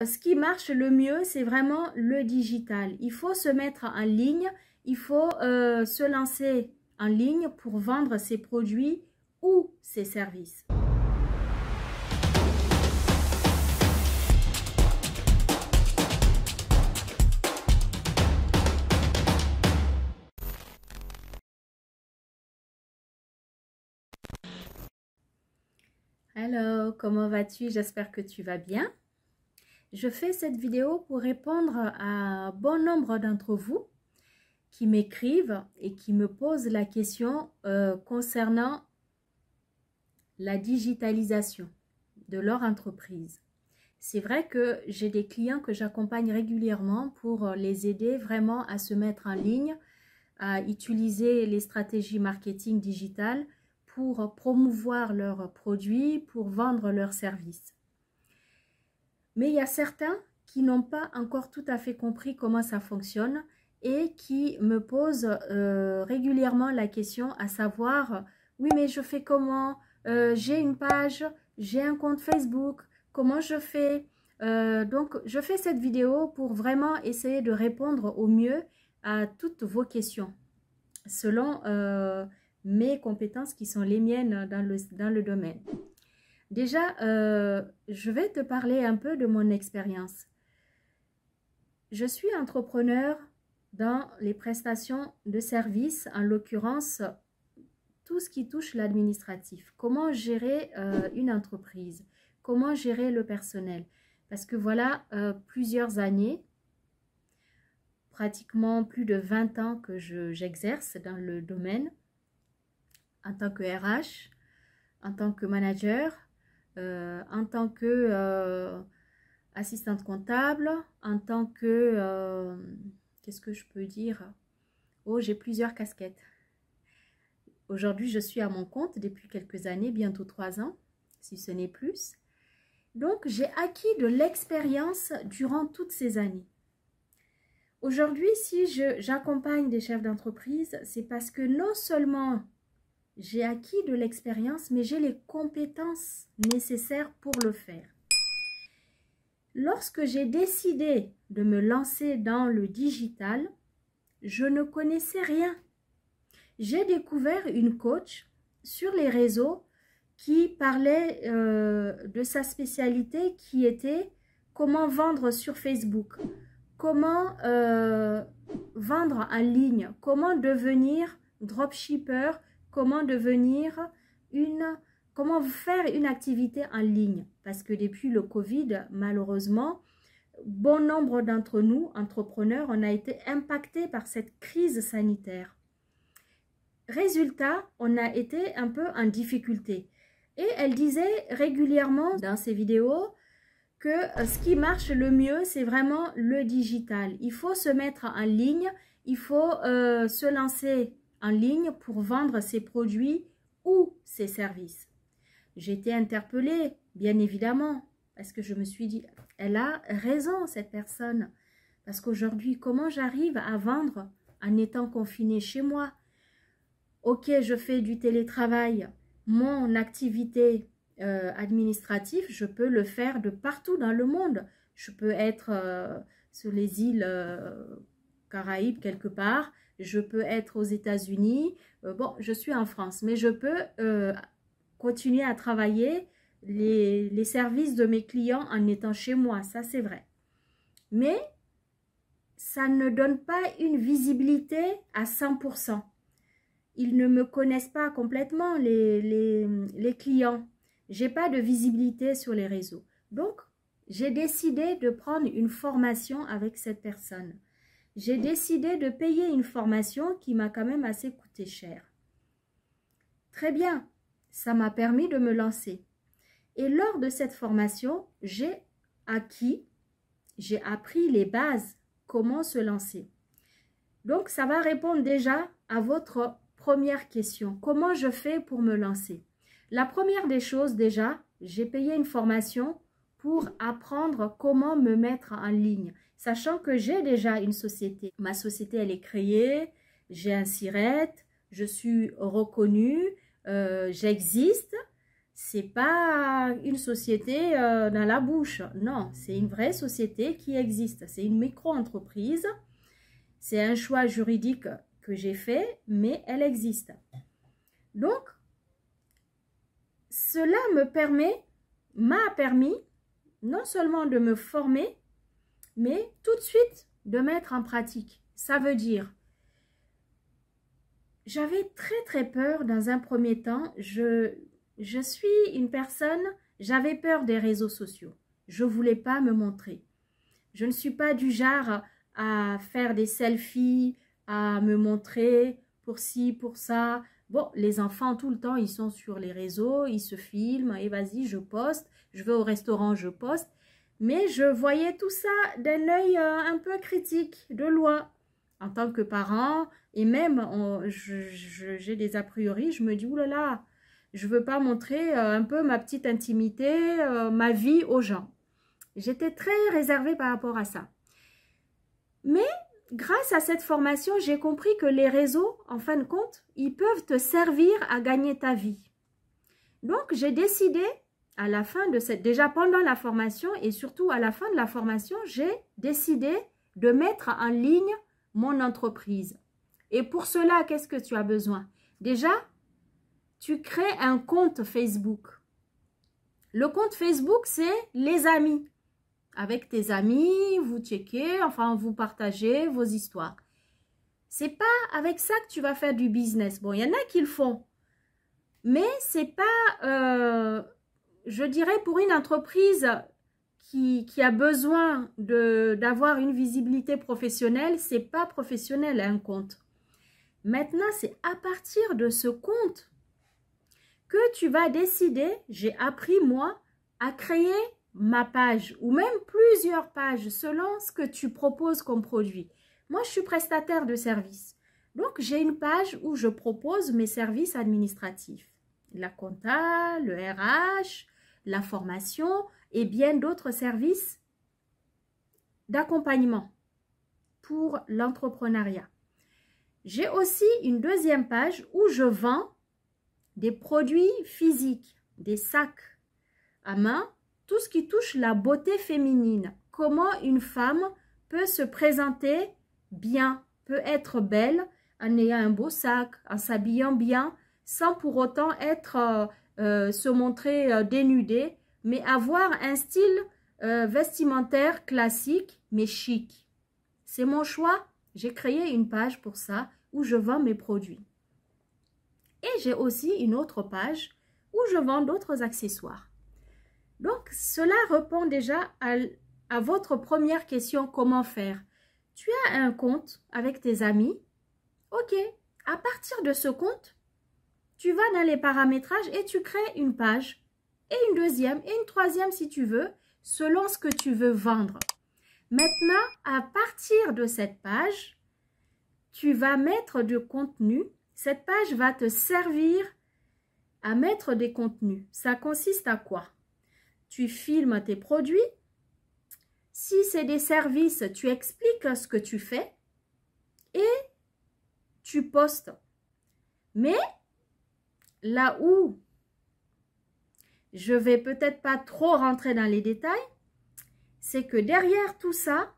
Ce qui marche le mieux, c'est vraiment le digital. Il faut se mettre en ligne, il faut se lancer en ligne pour vendre ses produits ou ses services. Hello, comment vas-tu? J'espère que tu vas bien. Je fais cette vidéo pour répondre à bon nombre d'entre vous qui m'écrivent et qui me posent la question concernant la digitalisation de leur entreprise. C'est vrai que j'ai des clients que j'accompagne régulièrement pour les aider vraiment à se mettre en ligne, à utiliser les stratégies marketing digitales pour promouvoir leurs produits, pour vendre leurs services. Mais il y a certains qui n'ont pas encore tout à fait compris comment ça fonctionne et qui me posent régulièrement la question à savoir, oui mais je fais comment? J'ai une page, j'ai un compte Facebook, comment je fais? Donc je fais cette vidéo pour vraiment essayer de répondre au mieux à toutes vos questions selon mes compétences qui sont les miennes dans le domaine. Déjà, je vais te parler un peu de mon expérience. Je suis entrepreneur dans les prestations de services, en l'occurrence, tout ce qui touche l'administratif. Comment gérer une entreprise? Comment gérer le personnel? Parce que voilà, plusieurs années, pratiquement plus de 20 ans que j'exerce dans le domaine, en tant que RH, en tant que manager, en tant que assistante comptable, en tant que, qu'est-ce que je peux dire? Oh, j'ai plusieurs casquettes. Aujourd'hui, je suis à mon compte depuis quelques années, bientôt 3 ans, si ce n'est plus. Donc, j'ai acquis de l'expérience durant toutes ces années. Aujourd'hui, si j'accompagne des chefs d'entreprise, c'est parce que non seulement j'ai acquis de l'expérience, mais j'ai les compétences nécessaires pour le faire. Lorsque j'ai décidé de me lancer dans le digital, je ne connaissais rien. J'ai découvert une coach sur les réseaux qui parlait de sa spécialité qui était comment vendre sur Facebook, comment vendre en ligne, comment devenir dropshipper, comment faire une activité en ligne. Parce que depuis le Covid, malheureusement, bon nombre d'entre nous, entrepreneurs, on a été impactés par cette crise sanitaire. Résultat, on a été un peu en difficulté. Et elle disait régulièrement dans ses vidéos que ce qui marche le mieux, c'est vraiment le digital. Il faut se mettre en ligne, il faut se lancer en ligne pour vendre ses produits ou ses services. J'ai été interpellée, bien évidemment, parce que je me suis dit, elle a raison cette personne. Parce qu'aujourd'hui, comment j'arrive à vendre en étant confinée chez moi? Ok, je fais du télétravail, mon activité administrative, je peux le faire de partout dans le monde. Je peux être sur les îles Caraïbes quelque part, je peux être aux États-Unis, bon, je suis en France, mais je peux continuer à travailler les services de mes clients en étant chez moi, ça c'est vrai. Mais ça ne donne pas une visibilité à 100%. Ils ne me connaissent pas complètement, les clients. Je n'ai pas de visibilité sur les réseaux. Donc, j'ai décidé de prendre une formation avec cette personne. J'ai décidé de payer une formation qui m'a quand même assez coûté cher. Très bien, ça m'a permis de me lancer. Et lors de cette formation, j'ai appris les bases, comment se lancer. Donc, ça va répondre déjà à votre première question. Comment je fais pour me lancer? La première des choses, déjà, j'ai payé une formation pour apprendre comment me mettre en ligne, sachant que j'ai déjà une société. Ma société, elle est créée, j'ai un SIRET, je suis reconnue, j'existe. C'est pas une société dans la bouche. Non, c'est une vraie société qui existe. C'est une micro-entreprise. C'est un choix juridique que j'ai fait, mais elle existe. Donc, cela m'a permis non seulement de me former, mais tout de suite de mettre en pratique. Ça veut dire, j'avais très peur dans un premier temps. Je suis une personne, j'avais peur des réseaux sociaux. Je ne voulais pas me montrer. Je ne suis pas du genre à faire des selfies, à me montrer pour ci, pour ça. Bon, les enfants, tout le temps, ils sont sur les réseaux, ils se filment, et vas-y, je poste. Je vais au restaurant, je poste. Mais je voyais tout ça d'un œil un peu critique, de loin. En tant que parent, et même, j'ai des a priori, je me dis, oulala, je ne veux pas montrer un peu ma petite intimité, ma vie aux gens. J'étais très réservée par rapport à ça. Mais grâce à cette formation, j'ai compris que les réseaux, en fin de compte, ils peuvent te servir à gagner ta vie. Donc, j'ai décidé, à la fin de déjà pendant la formation et surtout à la fin de la formation, j'ai décidé de mettre en ligne mon entreprise. Et pour cela, qu'est-ce que tu as besoin? Déjà, tu crées un compte Facebook. Le compte Facebook, c'est les amis. Avec tes amis, vous checkez, enfin, vous partagez vos histoires. C'est pas avec ça que tu vas faire du business. Bon, il y en a qui le font. Mais c'est pas, je dirais, pour une entreprise qui a besoin d'avoir une visibilité professionnelle, c'est pas professionnel un compte. Maintenant, c'est à partir de ce compte que tu vas décider, j'ai appris moi, à créer ma page ou même plusieurs pages selon ce que tu proposes comme produit. Moi, je suis prestataire de services. Donc, j'ai une page où je propose mes services administratifs. La compta, le RH, la formation et bien d'autres services d'accompagnement pour l'entrepreneuriat. J'ai aussi une deuxième page où je vends des produits physiques, des sacs à main, tout ce qui touche la beauté féminine. Comment une femme peut se présenter bien, peut être belle en ayant un beau sac, en s'habillant bien, sans pour autant se montrer dénudée, mais avoir un style vestimentaire classique, mais chic. C'est mon choix. J'ai créé une page pour ça, où je vends mes produits. Et j'ai aussi une autre page où je vends d'autres accessoires. Donc, cela répond déjà à votre première question, comment faire? Tu as un compte avec tes amis. Ok, à partir de ce compte, tu vas dans les paramétrages et tu crées une page et une deuxième et une troisième si tu veux, selon ce que tu veux vendre. Maintenant, à partir de cette page, tu vas mettre du contenu. Cette page va te servir à mettre des contenus. Ça consiste à quoi? Tu filmes tes produits. Si c'est des services, tu expliques ce que tu fais et tu postes. Mais là où je vais peut-être pas trop rentrer dans les détails, c'est que derrière tout ça,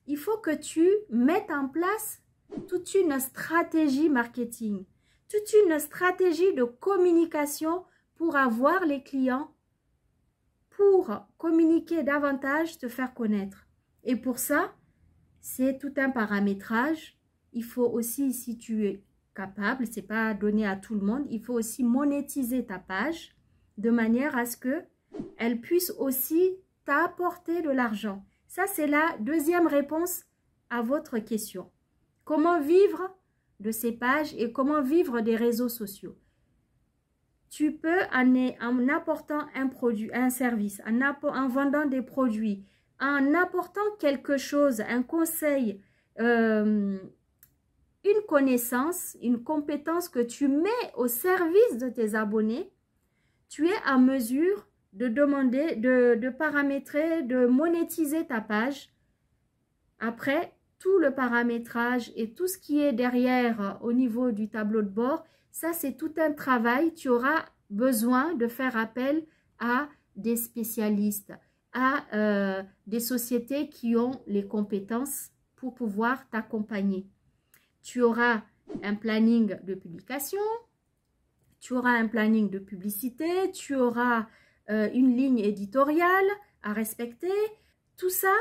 il faut que tu mettes en place toute une stratégie marketing, toute une stratégie de communication pour avoir les clients, pour communiquer davantage, te faire connaître. Et pour ça, c'est tout un paramétrage. Il faut aussi, si tu es capable, c'est pas donné à tout le monde, il faut aussi monétiser ta page de manière à ce que elle puisse aussi t'apporter de l'argent. Ça, c'est la deuxième réponse à votre question. Comment vivre de ces pages et comment vivre des réseaux sociaux? Tu peux, en apportant un produit, un service, en vendant des produits, en apportant quelque chose, un conseil, une connaissance, une compétence que tu mets au service de tes abonnés, tu es en mesure de demander, de paramétrer, de monétiser ta page. Après, tout le paramétrage et tout ce qui est derrière au niveau du tableau de bord, ça c'est tout un travail. Tu auras besoin de faire appel à des spécialistes, à des sociétés qui ont les compétences pour pouvoir t'accompagner. Tu auras un planning de publication, tu auras un planning de publicité, tu auras une ligne éditoriale à respecter. Tout ça,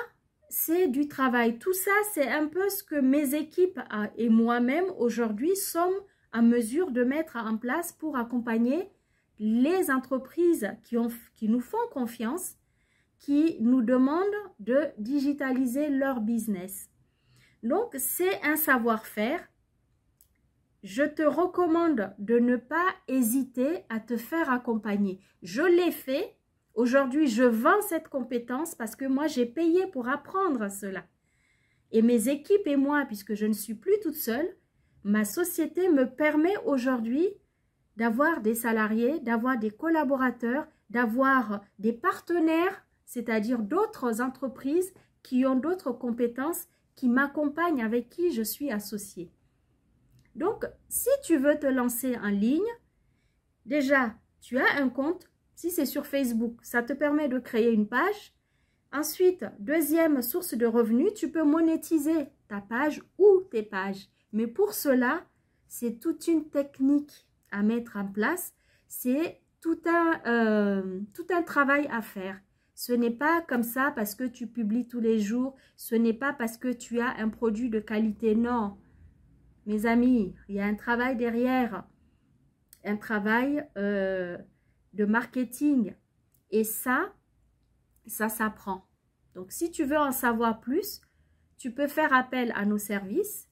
c'est du travail. Tout ça, c'est un peu ce que mes équipes et moi-même aujourd'hui sommes en mesure de mettre en place pour accompagner les entreprises qui nous font confiance, qui nous demandent de digitaliser leur business. Donc, c'est un savoir-faire. Je te recommande de ne pas hésiter à te faire accompagner. Je l'ai fait. Aujourd'hui, je vends cette compétence parce que moi, j'ai payé pour apprendre cela. Et mes équipes et moi, puisque je ne suis plus toute seule, ma société me permet aujourd'hui d'avoir des salariés, d'avoir des collaborateurs, d'avoir des partenaires, c'est-à-dire d'autres entreprises qui ont d'autres compétences, qui m'accompagnent, avec qui je suis associée. Donc, si tu veux te lancer en ligne, déjà, tu as un compte. Si c'est sur Facebook, ça te permet de créer une page. Ensuite, deuxième source de revenus, tu peux monétiser ta page ou tes pages. Mais pour cela, c'est toute une technique à mettre en place. C'est tout un travail à faire. Ce n'est pas comme ça parce que tu publies tous les jours. Ce n'est pas parce que tu as un produit de qualité. Non. Mes amis, il y a un travail derrière, un travail de marketing. Et ça s'apprend. Donc, si tu veux en savoir plus, tu peux faire appel à nos services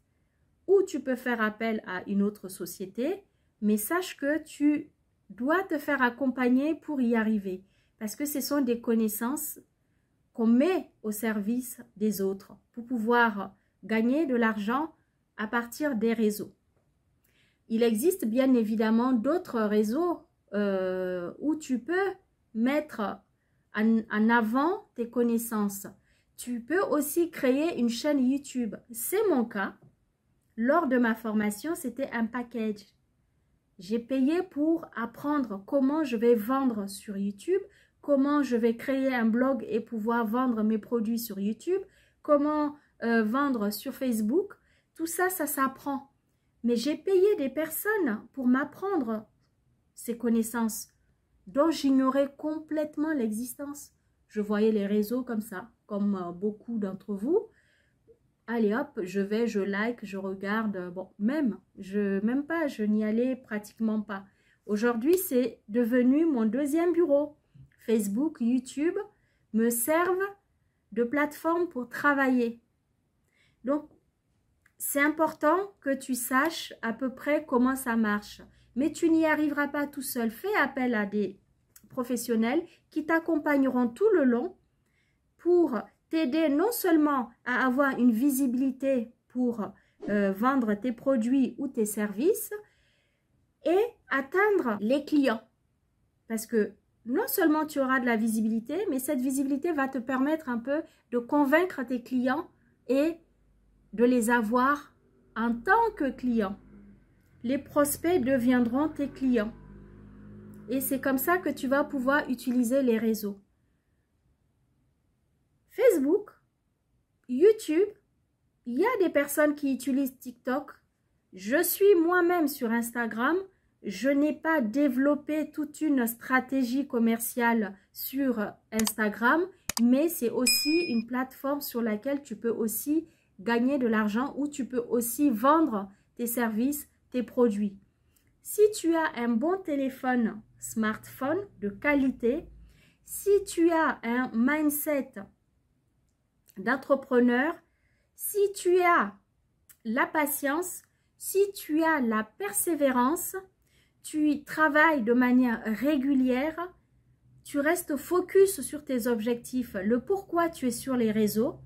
ou tu peux faire appel à une autre société. Mais sache que tu dois te faire accompagner pour y arriver. Parce que ce sont des connaissances qu'on met au service des autres pour pouvoir gagner de l'argent à partir des réseaux. Il existe bien évidemment d'autres réseaux où tu peux mettre en avant tes connaissances. Tu peux aussi créer une chaîne YouTube. C'est mon cas. Lors de ma formation, c'était un package. J'ai payé pour apprendre comment je vais vendre sur YouTube, comment je vais créer un blog et pouvoir vendre mes produits sur YouTube, comment vendre sur Facebook. Tout ça, ça s'apprend. Mais j'ai payé des personnes pour m'apprendre ces connaissances dont j'ignorais complètement l'existence. Je voyais les réseaux comme ça, comme beaucoup d'entre vous. Allez hop, je like, je regarde. Bon, même pas, je n'y allais pratiquement pas. Aujourd'hui, c'est devenu mon deuxième bureau. Facebook, YouTube me servent de plateforme pour travailler. Donc, c'est important que tu saches à peu près comment ça marche. Mais tu n'y arriveras pas tout seul. Fais appel à des professionnels qui t'accompagneront tout le long pour t'aider non seulement à avoir une visibilité pour vendre tes produits ou tes services et atteindre les clients. Parce que non seulement tu auras de la visibilité, mais cette visibilité va te permettre un peu de convaincre tes clients et de les avoir en tant que clients. Les prospects deviendront tes clients. Et c'est comme ça que tu vas pouvoir utiliser les réseaux. Facebook, YouTube, il y a des personnes qui utilisent TikTok. Je suis moi-même sur Instagram. Je n'ai pas développé toute une stratégie commerciale sur Instagram, mais c'est aussi une plateforme sur laquelle tu peux aussi gagner de l'argent, où tu peux aussi vendre tes services, tes produits. Si tu as un bon téléphone, smartphone de qualité, si tu as un mindset d'entrepreneur, si tu as la patience, si tu as la persévérance, tu travailles de manière régulière, tu restes focus sur tes objectifs, le pourquoi tu es sur les réseaux.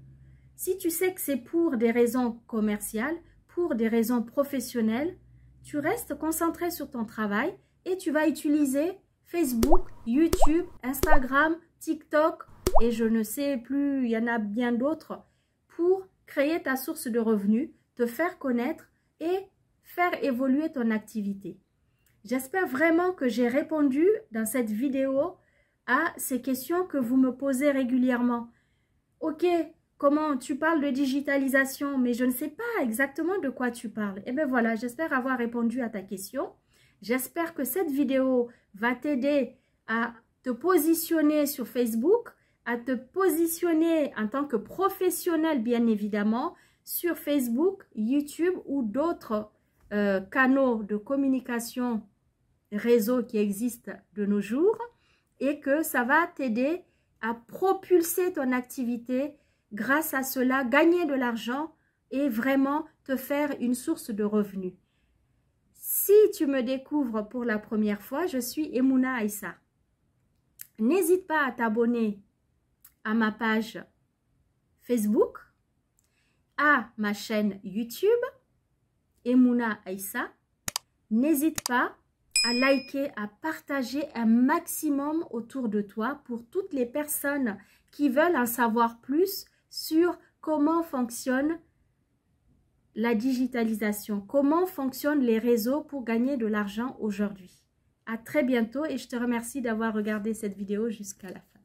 Si tu sais que c'est pour des raisons commerciales, pour des raisons professionnelles, tu restes concentré sur ton travail et tu vas utiliser Facebook, YouTube, Instagram, TikTok et je ne sais plus, il y en a bien d'autres pour créer ta source de revenus, te faire connaître et faire évoluer ton activité. J'espère vraiment que j'ai répondu dans cette vidéo à ces questions que vous me posez régulièrement. Ok, comment tu parles de digitalisation, mais je ne sais pas exactement de quoi tu parles. Eh bien voilà, j'espère avoir répondu à ta question. J'espère que cette vidéo va t'aider à te positionner sur Facebook, à te positionner en tant que professionnel, bien évidemment, sur Facebook, YouTube ou d'autres canaux de communication, réseaux qui existent de nos jours, et que ça va t'aider à propulser ton activité, grâce à cela, gagner de l'argent et vraiment te faire une source de revenus. Si tu me découvres pour la première fois, je suis Emouna Aïssa. N'hésite pas à t'abonner à ma page Facebook, à ma chaîne YouTube, Emouna Aïssa. N'hésite pas à liker, à partager un maximum autour de toi pour toutes les personnes qui veulent en savoir plus sur comment fonctionne la digitalisation, comment fonctionnent les réseaux pour gagner de l'argent aujourd'hui. À très bientôt et je te remercie d'avoir regardé cette vidéo jusqu'à la fin.